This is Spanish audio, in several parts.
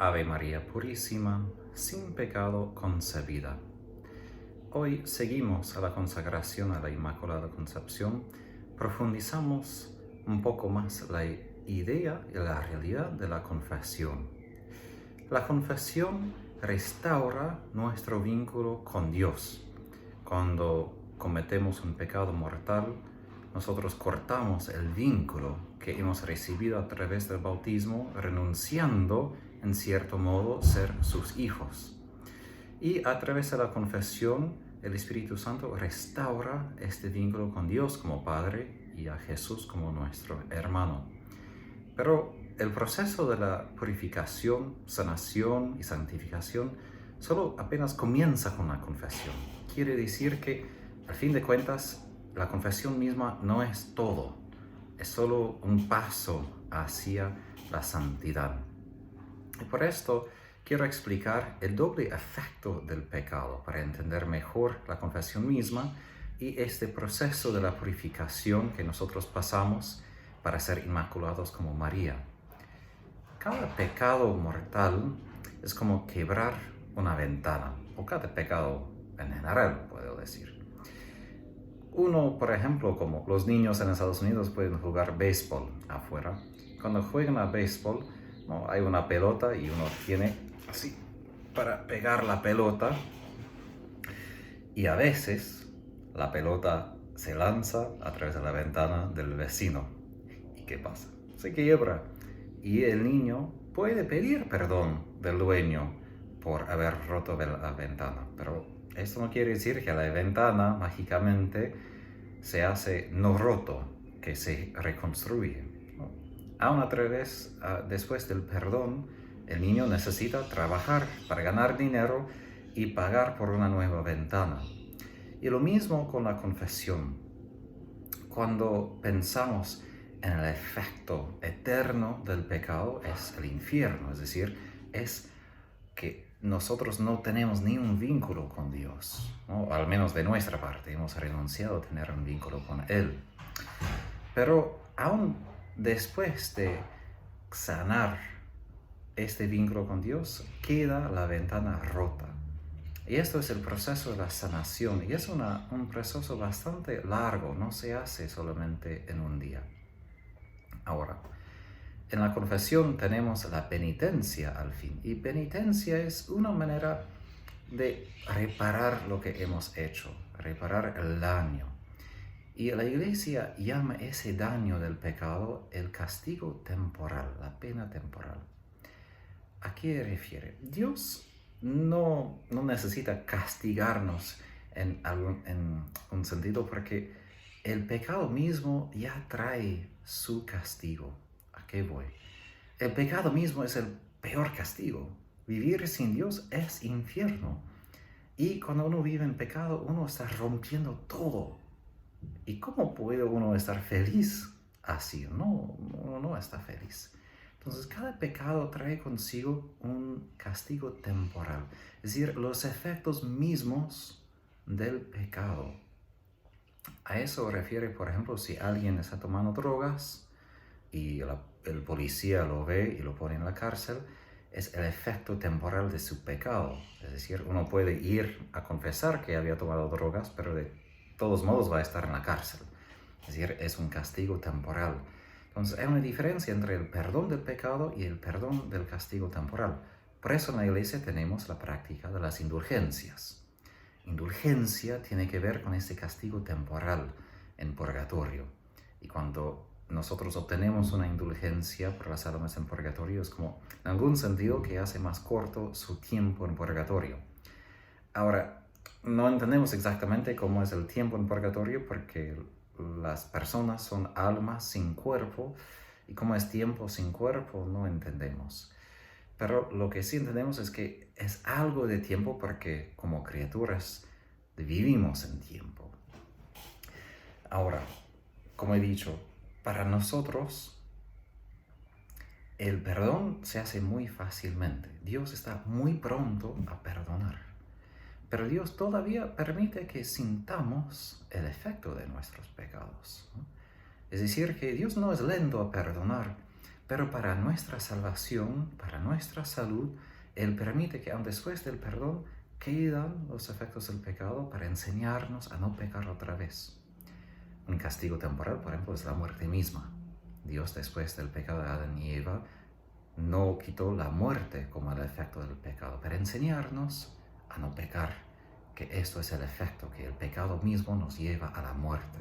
Ave María Purísima, sin pecado concebida. Hoy seguimos a la consagración a la Inmaculada Concepción, profundizamos un poco más la idea y la realidad de la confesión. La confesión restaura nuestro vínculo con Dios. Cuando cometemos un pecado mortal, nosotros cortamos el vínculo que hemos recibido a través del bautismo, renunciando, en cierto modo, ser sus hijos. Y a través de la confesión, el Espíritu Santo restaura este vínculo con Dios como Padre y a Jesús como nuestro hermano. Pero el proceso de la purificación, sanación y santificación solo apenas comienza con la confesión. Quiere decir que, al fin de cuentas, la confesión misma no es todo, es solo un paso hacia la santidad. Y por esto quiero explicar el doble efecto del pecado para entender mejor la confesión misma y este proceso de la purificación que nosotros pasamos para ser inmaculados como María. Cada pecado mortal es como quebrar una ventana, o cada pecado en general, puedo decir. Uno, por ejemplo, como los niños en Estados Unidos pueden jugar béisbol afuera. Cuando juegan a béisbol, ¿no? Hay una pelota y uno tiene así para pegar la pelota. Y a veces la pelota se lanza a través de la ventana del vecino. ¿Y qué pasa? Se quiebra. Y el niño puede pedir perdón del dueño por haber roto la ventana. Pero esto no quiere decir que la ventana mágicamente se hace no roto, que se reconstruye. Aún después del perdón, el niño necesita trabajar para ganar dinero y pagar por una nueva ventana. Y lo mismo con la confesión. Cuando pensamos en el efecto eterno del pecado, es el infierno, es decir, es que nosotros no tenemos ni un vínculo con Dios, ¿no? Al menos de nuestra parte, hemos renunciado a tener un vínculo con Él. Pero aún después de sanar este vínculo con Dios, queda la ventana rota. Y esto es el proceso de la sanación, y es un proceso bastante largo, no se hace solamente en un día. Ahora, en la confesión tenemos la penitencia al fin, y penitencia es una manera de reparar lo que hemos hecho, reparar el daño. Y la Iglesia llama ese daño del pecado el castigo temporal, la pena temporal. ¿A qué refiere? Dios no necesita castigarnos en un sentido, porque el pecado mismo ya trae su castigo. ¿A qué voy? El pecado mismo es el peor castigo. Vivir sin Dios es infierno. Y cuando uno vive en pecado, uno está rompiendo todo. ¿Y cómo puede uno estar feliz así? No, uno no está feliz. Entonces, cada pecado trae consigo un castigo temporal. Es decir, los efectos mismos del pecado. A eso refiere, por ejemplo, si alguien está tomando drogas y el policía lo ve y lo pone en la cárcel, es el efecto temporal de su pecado. Es decir, uno puede ir a confesar que había tomado drogas, pero de todos modos va a estar en la cárcel. Es decir, es un castigo temporal. Entonces, hay una diferencia entre el perdón del pecado y el perdón del castigo temporal. Por eso en la Iglesia tenemos la práctica de las indulgencias. Indulgencia tiene que ver con este castigo temporal en purgatorio. Y cuando nosotros obtenemos una indulgencia por las almas en purgatorio, es como, en algún sentido, que hace más corto su tiempo en purgatorio. Ahora, no entendemos exactamente cómo es el tiempo en purgatorio, porque las personas son almas sin cuerpo, y cómo es tiempo sin cuerpo no entendemos. Pero lo que sí entendemos es que es algo de tiempo, porque como criaturas vivimos en tiempo. Ahora, como he dicho, para nosotros el perdón se hace muy fácilmente. Dios está muy pronto a perdonar. Pero Dios todavía permite que sintamos el efecto de nuestros pecados, ¿no? Es decir, que Dios no es lento a perdonar, Pero para nuestra salvación, para nuestra salud, Él permite que aun después del perdón quedan los efectos del pecado para enseñarnos a no pecar otra vez. Un castigo temporal, por ejemplo, es la muerte misma. Dios, después del pecado de Adán y Eva, no quitó la muerte como el efecto del pecado, para enseñarnos a no pecar, que esto es el efecto, que el pecado mismo nos lleva a la muerte.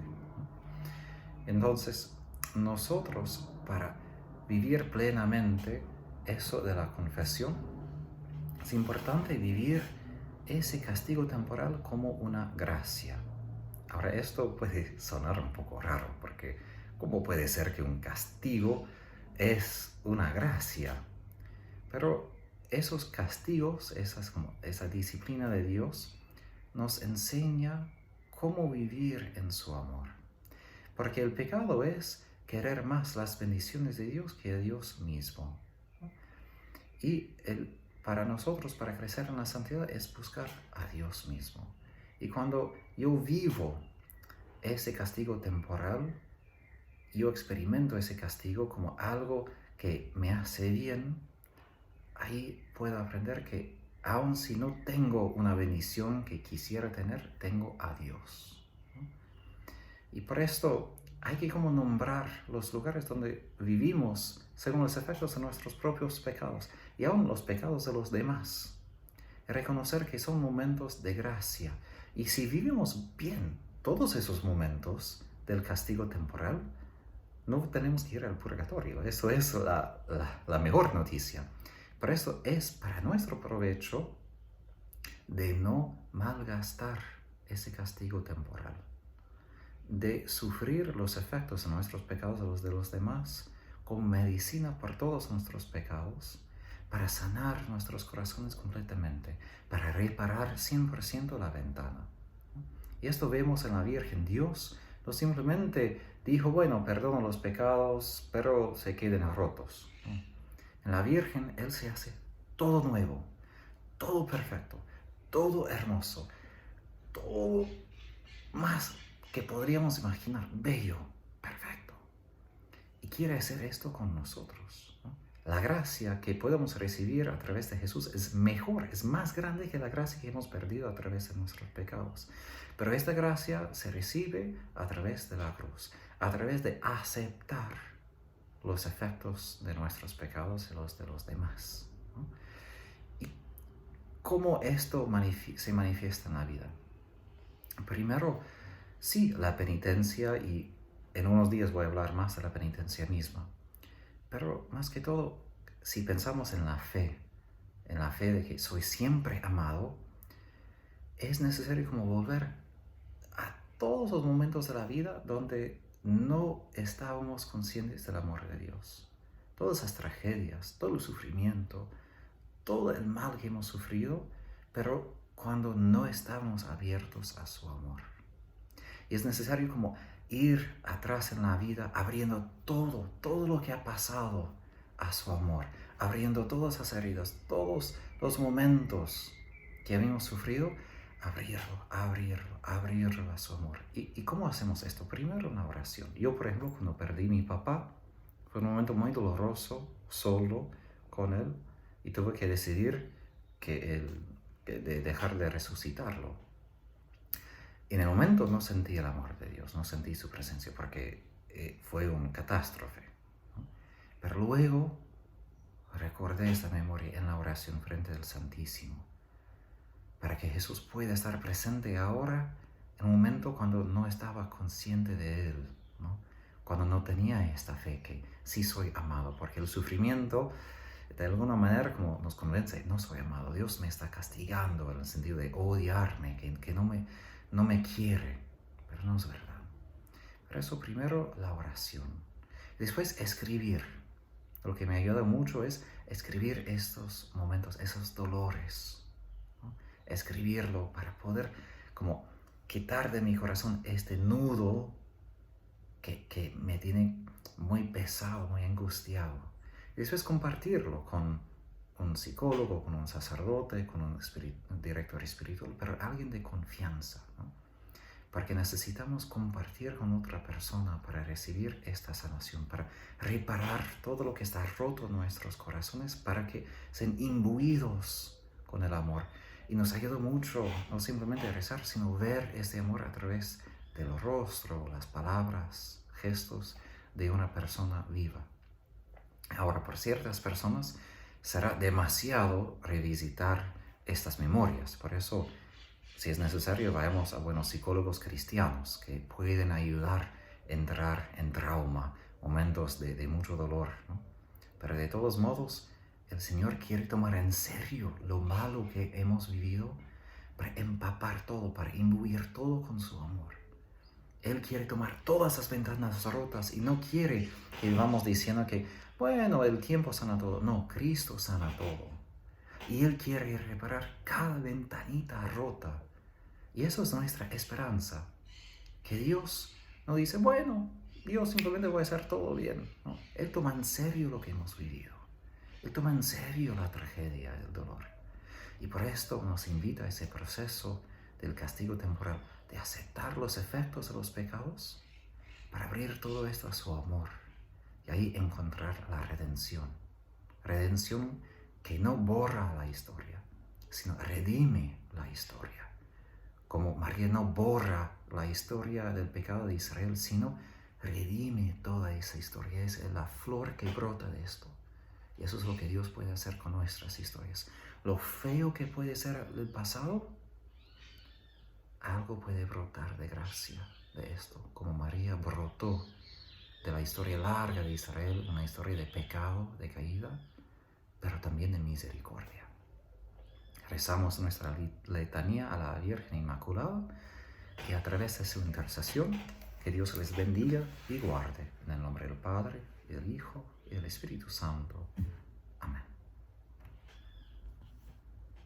Entonces, nosotros, para vivir plenamente eso de la confesión, es importante vivir ese castigo temporal como una gracia. Ahora, esto puede sonar un poco raro, porque ¿cómo puede ser que un castigo es una gracia? Pero esos castigos, esa disciplina de Dios, nos enseña cómo vivir en su amor. Porque el pecado es querer más las bendiciones de Dios que a Dios mismo. Y para nosotros, para crecer en la santidad, es buscar a Dios mismo. Y cuando yo vivo ese castigo temporal, yo experimento ese castigo como algo que me hace bien, ahí puedo aprender que aun si no tengo una bendición que quisiera tener, tengo a Dios. Y por esto hay que como nombrar los lugares donde vivimos según los efectos de nuestros propios pecados y aún los pecados de los demás. Reconocer que son momentos de gracia. Y si vivimos bien todos esos momentos del castigo temporal, no tenemos que ir al purgatorio. Eso es la mejor noticia. Pero esto es para nuestro provecho de no malgastar ese castigo temporal, de sufrir los efectos de nuestros pecados a los de los demás como medicina por todos nuestros pecados, para sanar nuestros corazones completamente, para reparar 100% la ventana. Y esto vemos en la Virgen. Dios no simplemente dijo, bueno, perdono los pecados, pero se queden rotos. En la Virgen, Él se hace todo nuevo, todo perfecto, todo hermoso, todo más que podríamos imaginar, bello, perfecto. Y quiere hacer esto con nosotros, ¿no? La gracia que podemos recibir a través de Jesús es mejor, es más grande que la gracia que hemos perdido a través de nuestros pecados. Pero esta gracia se recibe a través de la cruz, a través de aceptar los efectos de nuestros pecados y los de los demás, ¿no? ¿Y cómo esto se manifiesta en la vida? Primero, sí, la penitencia, y en unos días voy a hablar más de la penitencia misma. Pero más que todo, si pensamos en la fe de que soy siempre amado, es necesario como volver a todos los momentos de la vida donde no estábamos conscientes del amor de Dios. Todas esas tragedias, todo el sufrimiento, todo el mal que hemos sufrido, pero cuando no estábamos abiertos a su amor. Y es necesario como ir atrás en la vida, abriendo todo lo que ha pasado a su amor, abriendo todas esas heridas, todos los momentos que habíamos sufrido, abrirlo a su amor. ¿Y cómo hacemos esto? Primero una oración. Yo, por ejemplo, cuando perdí a mi papá, fue un momento muy doloroso, solo con él, y tuve que decidir de dejar de resucitarlo. En el momento no sentí el amor de Dios, no sentí su presencia porque fue una catástrofe, ¿no? Pero luego recordé esta memoria en la oración frente al Santísimo, para que Jesús pueda estar presente ahora en un momento cuando no estaba consciente de Él, ¿no? Cuando no tenía esta fe que sí soy amado, porque el sufrimiento de alguna manera como nos convence, no soy amado, Dios me está castigando en el sentido de odiarme, que no me quiere, pero no es verdad. Por eso primero la oración, después escribir. Lo que me ayuda mucho es escribir estos momentos, esos dolores, ¿no? Escribirlo para poder como quitar de mi corazón este nudo que me tiene muy pesado, muy angustiado. Y después compartirlo con un psicólogo, con un sacerdote, con un director espiritual, pero alguien de confianza, ¿no? porque necesitamos compartir con otra persona para recibir esta sanación, para reparar todo lo que está roto en nuestros corazones, para que sean imbuidos con el amor. Y nos ayuda mucho no simplemente a rezar, sino ver este amor a través del rostro, las palabras, gestos de una persona viva. Ahora, por ciertas personas será demasiado revisitar estas memorias. Por eso, si es necesario, vayamos a buenos psicólogos cristianos que pueden ayudar a entrar en trauma, momentos de mucho dolor, ¿no? Pero de todos modos, el Señor quiere tomar en serio lo malo que hemos vivido para empapar todo, para imbuir todo con su amor. Él quiere tomar todas las ventanas rotas y no quiere que vivamos diciendo que, bueno, el tiempo sana todo. No, Cristo sana todo. Y Él quiere reparar cada ventanita rota. Y eso es nuestra esperanza. Que Dios no dice, bueno, Dios simplemente va a hacer todo bien. No, Él toma en serio lo que hemos vivido. Él toma en serio la tragedia, el dolor. Y por esto nos invita a ese proceso del castigo temporal, de aceptar los efectos de los pecados, para abrir todo esto a su amor y ahí encontrar la redención. Redención que no borra la historia, sino redime la historia. Como María no borra la historia del pecado de Israel, sino redime toda esa historia. Es la flor que brota de esto. Y eso es lo que Dios puede hacer con nuestras historias. Lo feo que puede ser el pasado, algo puede brotar de gracia de esto, como María brotó de la historia larga de Israel, una historia de pecado, de caída, pero también de misericordia. Rezamos nuestra letanía a la Virgen Inmaculada y a través de su intercesión, que Dios les bendiga y guarde. En el nombre del Padre, y del Hijo, y del Espíritu Santo.